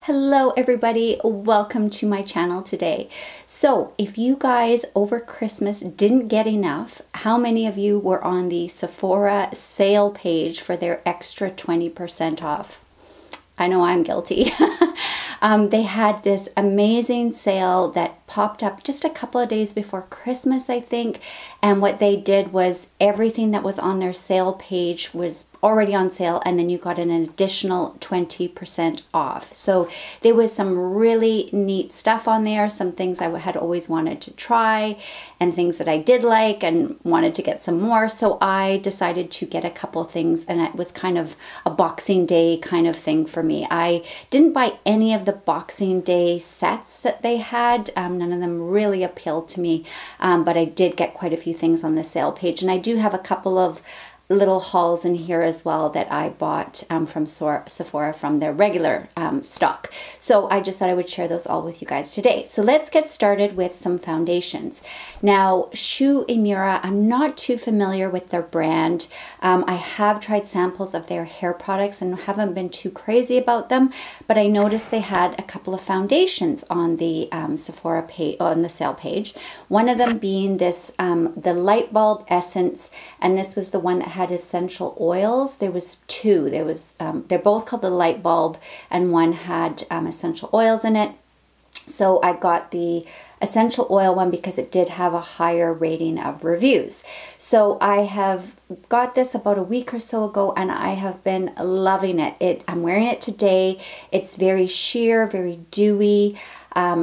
Hello everybody, welcome to my channel today. So if you guys over Christmas didn't get enough, how many of you were on the Sephora sale page for their extra 20% off? I know I'm guilty. They had this amazing sale that popped up just a couple of days before Christmas, I think. And what they did was everything that was on their sale page was already on sale, and then you got an additional 20% off. So there was some really neat stuff on there, some things I had always wanted to try and things that I did like and wanted to get some more. So I decided to get a couple things, and it was kind of a Boxing Day kind of thing for me. I didn't buy any of the Boxing Day sets that they had. None of them really appealed to me, but I did get quite a few things on the sale page, and I do have a couple of little hauls in here as well that I bought from Sephora from their regular stock. So I just thought I would share those all with you guys today. So let's get started with some foundations. Now, Shu Uemura, I'm not too familiar with their brand. I have tried samples of their hair products and haven't been too crazy about them, but I noticed they had a couple of foundations on the Sephora page, on the sale page. One of them being this, the Lightbulb Essence, and this was the one that had essential oils. There was two. There was they're both called the Lightbulb, and one had essential oils in it. So I got the essential oil one because it did have a higher rating of reviews. So I have got this about a week or so ago, and I have been loving it. I'm wearing it today. It's very sheer, very dewy.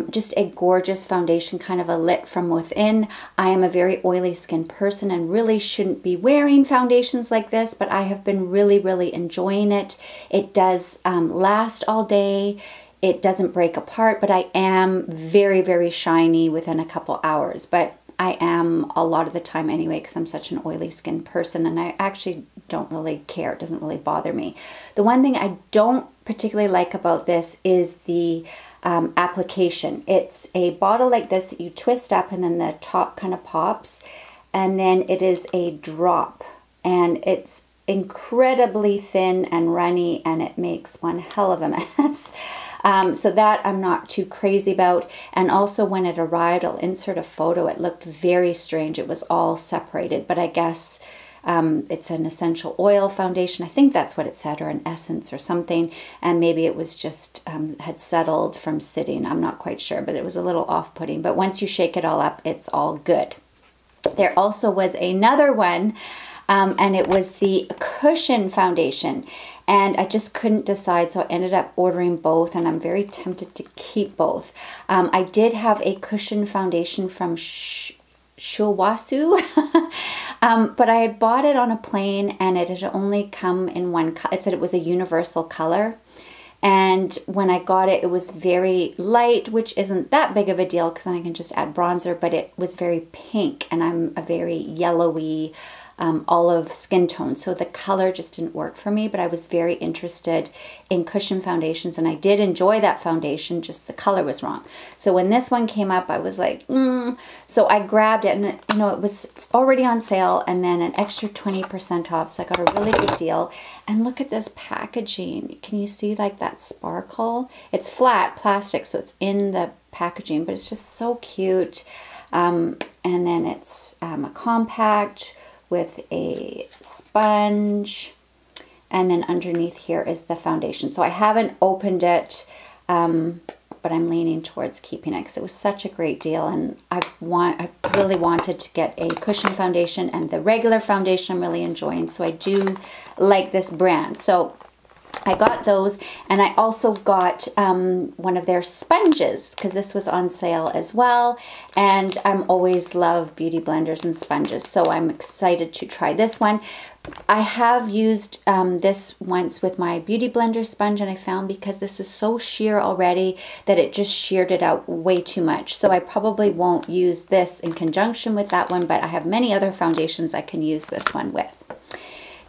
Just a gorgeous foundation, kind of a lit from within. I am a very oily skin person and really shouldn't be wearing foundations like this, but I have been really enjoying it. It does last all day. It doesn't break apart, but I am very shiny within a couple hours. But I am a lot of the time anyway, because I'm such an oily skin person, and I actually don't really care. It doesn't really bother me. The one thing I don't particularly like about this is the application. It's a bottle like this that you twist up, and then the top kind of pops, and then it is a drop, and it's incredibly thin and runny, and it makes one hell of a mess. So that I'm not too crazy about. And also when it arrived, I'll insert a photo, it looked very strange. It was all separated, but I guess it's an essential oil foundation. I think that's what it said, or an essence or something. And maybe it was just had settled from sitting. I'm not quite sure, but it was a little off-putting. But once you shake it all up, it's all good. There also was another one, and it was the Cushion foundation. And I just couldn't decide, so I ended up ordering both, and I'm very tempted to keep both. I did have a Cushion foundation from Shu Uemura, but I had bought it on a plane, and it had only come in one color. It said it was a universal color. And when I got it, it was very light, which isn't that big of a deal because then I can just add bronzer, but it was very pink, and I'm a very yellowy, olive skin tone, so the color just didn't work for me. But I was very interested in Cushion foundations, and I did enjoy that foundation, just the color was wrong. So when this one came up, I was like, So I grabbed it, and you know, it was already on sale, and then an extra 20% off, so I got a really good deal. And look at this packaging. Can you see like that sparkle? It's flat plastic, so it's in the packaging, but it's just so cute. And then it's a compact with a sponge, and then underneath here is the foundation. So I haven't opened it, but I'm leaning towards keeping it because it was such a great deal, and I really wanted to get a Cushion foundation, and the regular foundation I'm really enjoying, so I do like this brand. So I got those, and I also got one of their sponges because this was on sale as well, and I'm always love beauty blenders and sponges, so I'm excited to try this one. I have used this once with my beauty blender sponge, and I found because this is so sheer already that it just sheared it out way too much. So I probably won't use this in conjunction with that one, but I have many other foundations I can use this one with.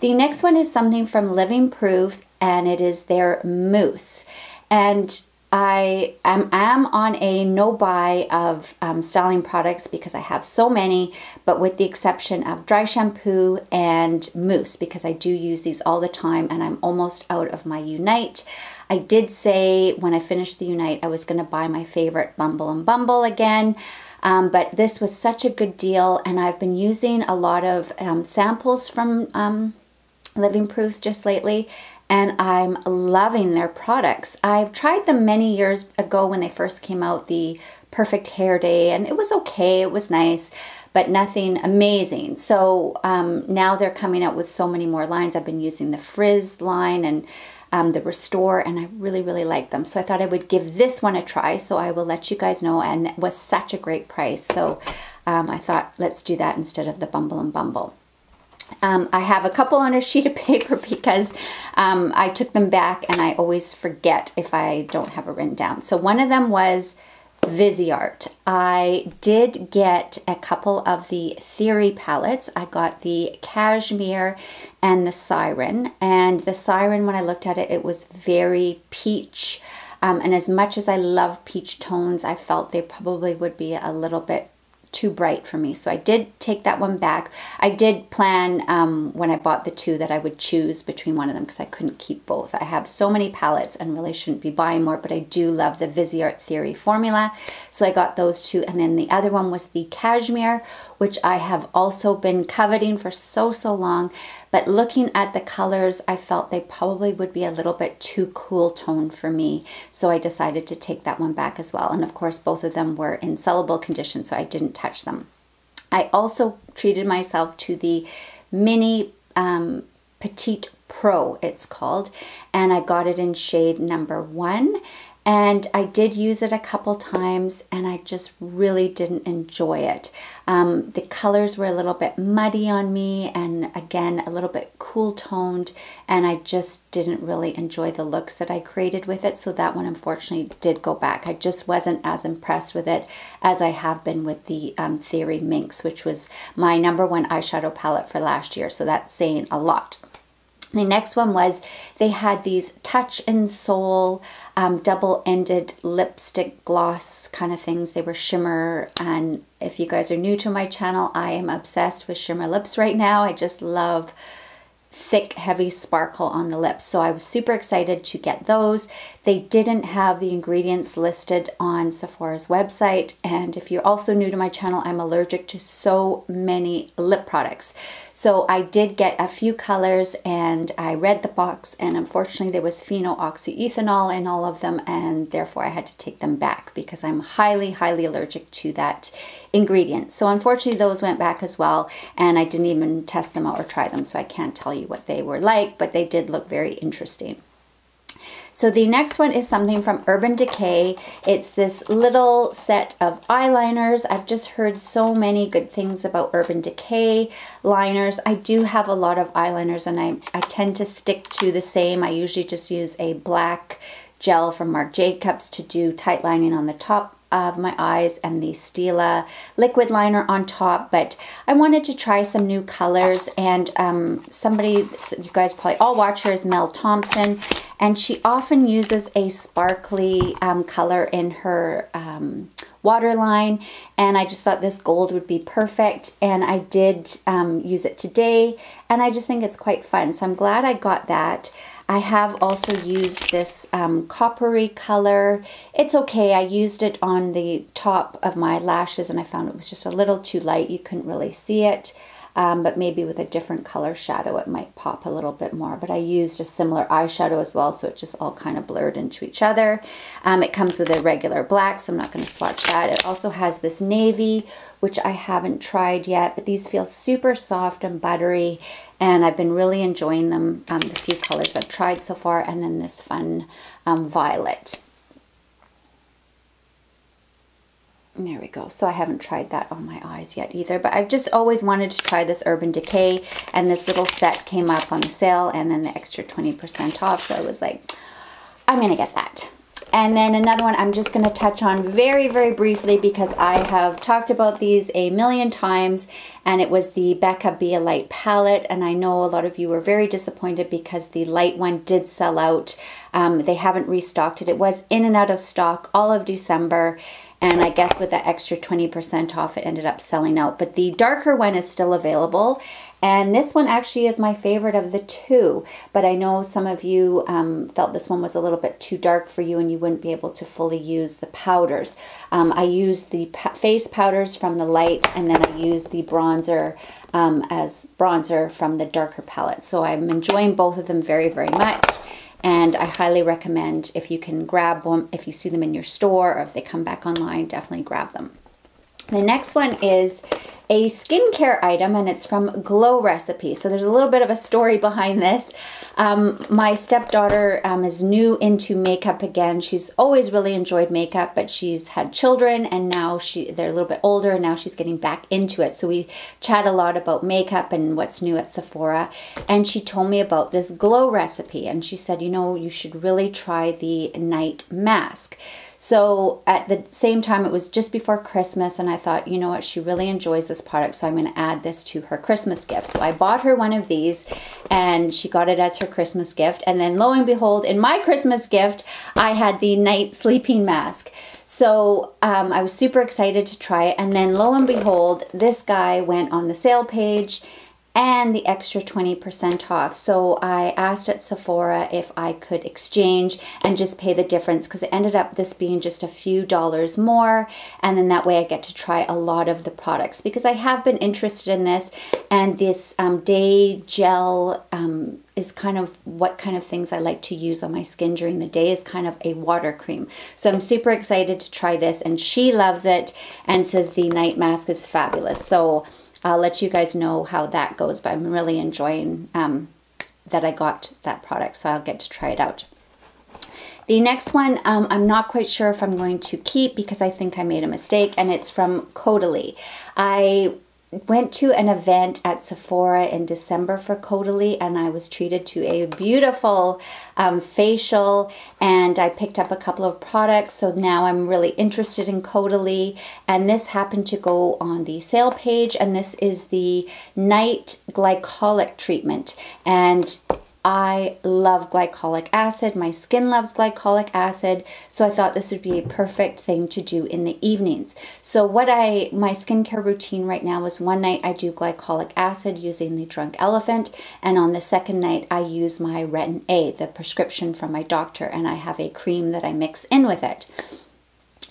The next one is something from Living Proof, and it is their Mousse. And I am on a no-buy of styling products because I have so many, but with the exception of dry shampoo and mousse, because I do use these all the time, and I'm almost out of my Unite. I did say when I finished the Unite I was going to buy my favorite Bumble and Bumble again. But this was such a good deal, and I've been using a lot of samples from Living Proof just lately, and I'm loving their products. I've tried them many years ago when they first came out, the Perfect Hair Day, and it was okay, it was nice, but nothing amazing. So now they're coming out with so many more lines. I've been using the Frizz line and the Restore, and I really, really like them. So I thought I would give this one a try, so I will let you guys know, and it was such a great price. So I thought, let's do that instead of the Bumble and Bumble. I have a couple on a sheet of paper because I took them back and I always forget if I don't have it written down. So one of them was Viseart. I did get a couple of the Theory palettes. I got the Cashmere and the Siren. And the Siren, when I looked at it, it was very peach. And as much as I love peach tones, I felt they probably would be a little bit too bright for me. So I did take that one back. I did plan when I bought the two that I would choose between one of them because I couldn't keep both. I have so many palettes and really shouldn't be buying more, but I do love the Viseart Theory formula. So I got those two, and then the other one was the Cashmere, which I have also been coveting for so long. But looking at the colors, I felt they probably would be a little bit too cool tone for me. So I decided to take that one back as well. And of course, both of them were in sellable condition, so I didn't touch them. I also treated myself to the Mini Petit Pro, it's called. And I got it in shade number 1. And I did use it a couple times, and I just really didn't enjoy it. The colors were a little bit muddy on me, and again, a little bit cool toned, and I just didn't really enjoy the looks that I created with it. So that one unfortunately did go back. I just wasn't as impressed with it as I have been with the Theory Minx, which was my #1 eyeshadow palette for last year. So that's saying a lot. The next one was, they had these Touch and Soul double-ended lipstick gloss kind of things. They were shimmer, and if you guys are new to my channel, I am obsessed with shimmer lips right now. I just love thick, heavy sparkle on the lips. So I was super excited to get those. They didn't have the ingredients listed on Sephora's website. And if you're also new to my channel, I'm allergic to so many lip products. So I did get a few colors, and I read the box, and unfortunately there was phenol-oxyethanol in all of them, and therefore I had to take them back because I'm highly allergic to that ingredient. So unfortunately those went back as well, and I didn't even test them out or try them, so I can't tell you what they were like, but they did look very interesting. So the next one is something from Urban Decay. It's this little set of eyeliners. I've just heard so many good things about Urban Decay liners. I do have a lot of eyeliners, and I tend to stick to the same. I usually just use a black gel from Marc Jacobs to do tight lining on the top of my eyes, and the Stila liquid liner on top. But I wanted to try some new colors, and somebody, you guys probably all watch her, is Mel Thompson, and she often uses a sparkly color in her waterline, and I just thought this gold would be perfect, and I did use it today, and I just think it's quite fun, so I'm glad I got that. I have also used this coppery color. It's okay. I used it on the top of my lashes, and I found it was just a little too light. You couldn't really see it, but maybe with a different color shadow it might pop a little bit more. But I used a similar eyeshadow as well, so it just all kind of blurred into each other. It comes with a regular black, so I'm not going to swatch that. It also has this navy, which I haven't tried yet, but these feel super soft and buttery, and I've been really enjoying them, the few colors I've tried so far, and then this fun violet. And there we go. So I haven't tried that on my eyes yet either, but I've just always wanted to try this Urban Decay, and this little set came up on the sale, and then the extra 20% off, so I was like, I'm going to get that. And then another one I'm just going to touch on very briefly because I have talked about these a million times, and it was the Becca Be a Light palette, and I know a lot of you were very disappointed because the light one did sell out They haven't restocked it. It was in and out of stock all of December. And I guess with that extra 20% off, it ended up selling out. But the darker one is still available. And this one actually is my favorite of the two. But I know some of you felt this one was a little bit too dark for you and you wouldn't be able to fully use the powders. I used the face powders from the light, and then I used the bronzer as bronzer from the darker palette. So I'm enjoying both of them very, very much. And I highly recommend, if you can grab them, if you see them in your store or if they come back online, definitely grab them. The next one is a skincare item, and it's from Glow Recipe. So there's a little bit of a story behind this. My stepdaughter is new into makeup again. She's always really enjoyed makeup, but she's had children, and now they're a little bit older, and now she's getting back into it. So we chat a lot about makeup and what's new at Sephora. And she told me about this Glow Recipe, and she said, you know, you should really try the night mask. So at the same time, it was just before Christmas, and I thought, you know what, she really enjoys this product, so I'm going to add this to her Christmas gift. So I bought her one of these, and she got it as her Christmas gift. And then lo and behold, in my Christmas gift, I had the night sleeping mask. So I was super excited to try it. And then lo and behold, this guy went on the sale page and the extra 20% off. So I asked at Sephora if I could exchange and just pay the difference, because it ended up this being just a few dollars more, and then that way I get to try a lot of the products, because I have been interested in this. And this day gel is kind of what kind of things I like to use on my skin during the day, is kind of a water cream. So I'm super excited to try this, and she loves it and says the night mask is fabulous. So I'll let you guys know how that goes, but I'm really enjoying that I got that product, so I'll get to try it out. The next one, I'm not quite sure if I'm going to keep, because I think I made a mistake, and it's from Caudalie. I went to an event at Sephora in December for Caudalie, and I was treated to a beautiful facial, and I picked up a couple of products. So now I'm really interested in Caudalie, and this happened to go on the sale page, and this is the night glycolic treatment. And I love glycolic acid. My skin loves glycolic acid. So I thought this would be a perfect thing to do in the evenings. So my skincare routine right now is one night I do glycolic acid using the Drunk Elephant. And on the second night, I use my Retin A, the prescription from my doctor, and I have a cream that I mix in with it.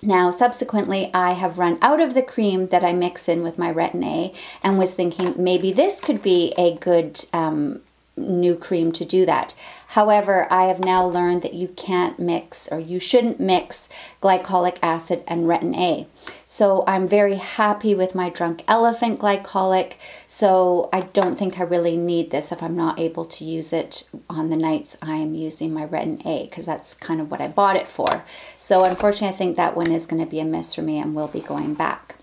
Now, subsequently, I have run out of the cream that I mix in with my Retin A, and was thinking maybe this could be a good new cream to do that. However, I have now learned that you can't mix, or you shouldn't mix, glycolic acid and Retin A. So I'm very happy with my Drunk Elephant glycolic, so I don't think I really need this if I'm not able to use it on the nights I am using my Retin A, because that's kind of what I bought it for. So unfortunately, I think that one is going to be a miss for me and will be going back.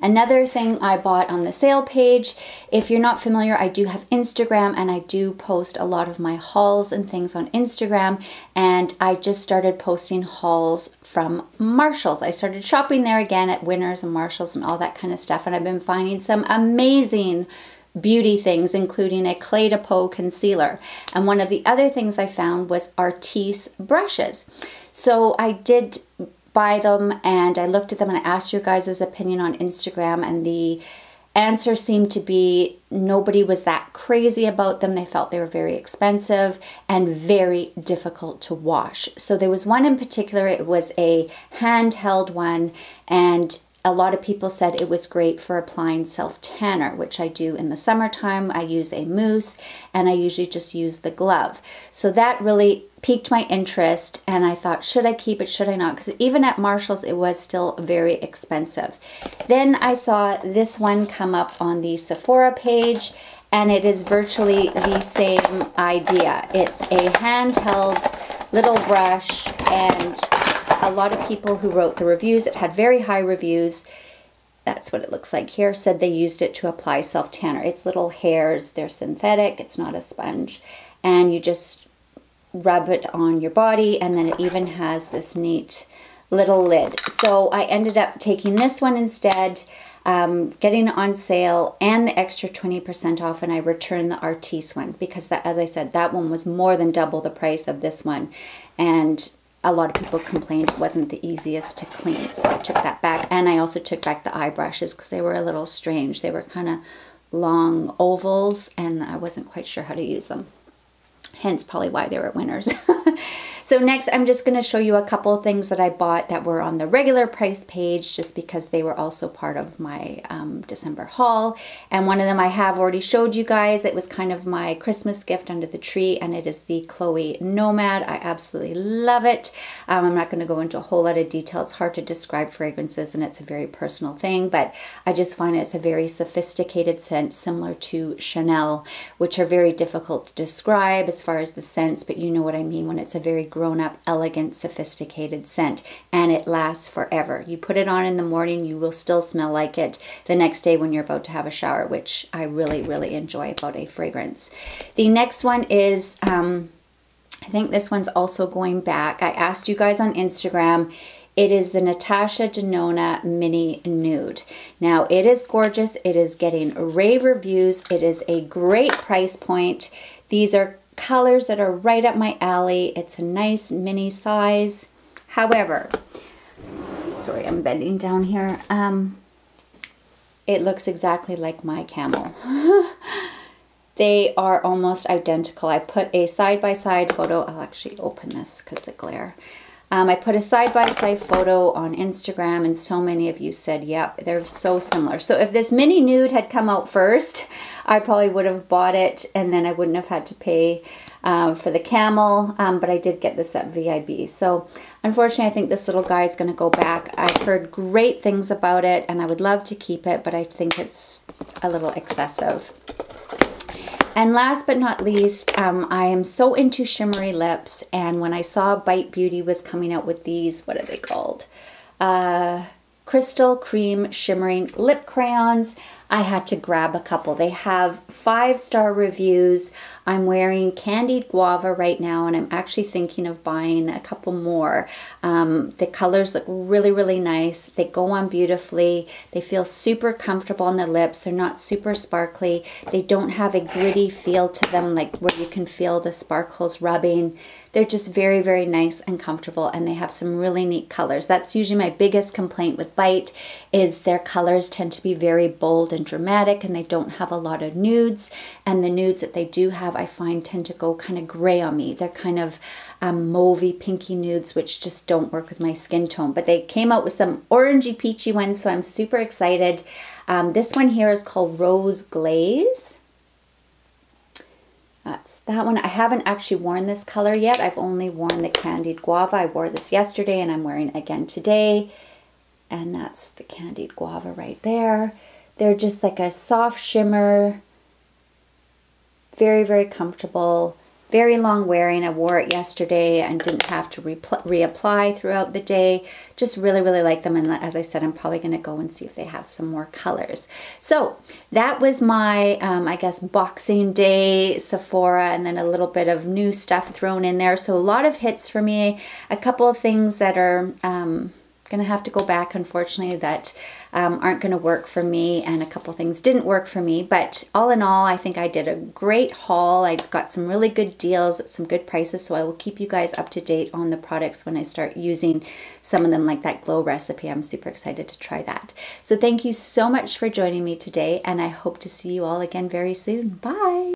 Another thing I bought on the sale page, if you're not familiar, I do have Instagram, and I do post a lot of my hauls and things on Instagram, and I just started posting hauls from Marshalls. I started shopping there again at Winners and Marshalls and all that kind of stuff, and I've been finding some amazing beauty things, including a Clé de Peau concealer. And one of the other things I found was Artis brushes. So I did buy them, and I looked at them, and I asked your guys' opinion on Instagram, and the answer seemed to be nobody was that crazy about them. They felt they were very expensive and very difficult to wash. So there was one in particular, it was a handheld one, and a lot of people said it was great for applying self-tanner, which I do in the summertime. I use a mousse, and I usually just use the glove. So that really piqued my interest, and I thought, should I keep it, should I not? Because even at Marshall's, it was still very expensive. Then I saw this one come up on the Sephora page, and it is virtually the same idea. It's a handheld little brush, and a lot of people who wrote the reviews, it had very high reviews, that's what it looks like here, said they used it to apply self-tanner. It's little hairs, they're synthetic, it's not a sponge, and you just rub it on your body, and then it even has this neat little lid. So I ended up taking this one instead. getting it on sale and the extra 20% off, and I returned the Artiste one because that, as I said, that one was more than double the price of this one, and a lot of people complained it wasn't the easiest to clean, so I took that back. And I also took back the eye brushes because they were a little strange. They were kind of long ovals and I wasn't quite sure how to use them. Hence probably why they were winners. So next I'm just going to show you a couple of things that I bought that were on the regular price page just because they were also part of my December haul. And one of them I have already showed you guys. It was kind of my Christmas gift under the tree, and it is the Chloe Nomad. I absolutely love it. I'm not going to go into a whole lot of detail. It's hard to describe fragrances and it's a very personal thing, but I just find it's a very sophisticated scent similar to Chanel, which are very difficult to describe as far as the scents, but you know what I mean when it's a very grown-up, elegant, sophisticated scent, and it lasts forever. You put it on in the morning, you will still smell like it the next day when you're about to have a shower, which I really, really enjoy about a fragrance. The next one is, I think this one's also going back. I asked you guys on Instagram. It is the Natasha Denona Mini Nude. Now, it is gorgeous. It is getting rave reviews. It is a great price point. These are colors that are right up my alley. It's a nice mini size. However, sorry, I'm bending down here. It looks exactly like my Camel. They are almost identical. I put a side-by-side photo. I'll actually open this because the glare. I put a side-by-side photo on Instagram, and so many of you said, yep, they're so similar. So if this mini nude had come out first, I probably would have bought it, and then I wouldn't have had to pay for the Camel, but I did get this at VIB. So unfortunately, I think this little guy is going to go back. I've heard great things about it, and I would love to keep it, but I think it's a little excessive. And last but not least, I am so into shimmery lips, and when I saw Bite Beauty was coming out with these, what are they called? Crystal Cream Shimmering Lip Crayons, I had to grab a couple. They have 5-star reviews. I'm wearing Candied Guava right now, and I'm actually thinking of buying a couple more. The colors look really, really nice. They go on beautifully. They feel super comfortable on the lips. They're not super sparkly. They don't have a gritty feel to them, like where you can feel the sparkles rubbing. They're just very, very nice and comfortable, and they have some really neat colors. That's usually my biggest complaint with Bite, is their colors tend to be very bold and dramatic, and they don't have a lot of nudes. And the nudes that they do have, I find, tend to go kind of gray on me. They're kind of mauvey, pinky nudes, which just don't work with my skin tone. But they came out with some orangey, peachy ones, so I'm super excited. This one here is called Rose Glaze. That's that one. I haven't actually worn this color yet. I've only worn the Candied Guava. I wore this yesterday and I'm wearing it again today. And that's the Candied Guava right there. They're just like a soft shimmer. Very, very comfortable. Very long wearing. I wore it yesterday and didn't have to reapply throughout the day. Just really, really like them. And as I said, I'm probably going to go and see if they have some more colors. So that was my, I guess, Boxing Day Sephora, and then a little bit of new stuff thrown in there. So a lot of hits for me. A couple of things that are going to have to go back, unfortunately, that aren't going to work for me, and a couple things didn't work for me. But all in all, I think I did a great haul. I got some really good deals at some good prices, so I will keep you guys up to date on the products when I start using some of them, like that glow recipe. I'm super excited to try that. So thank you so much for joining me today, and I hope to see you all again very soon. Bye!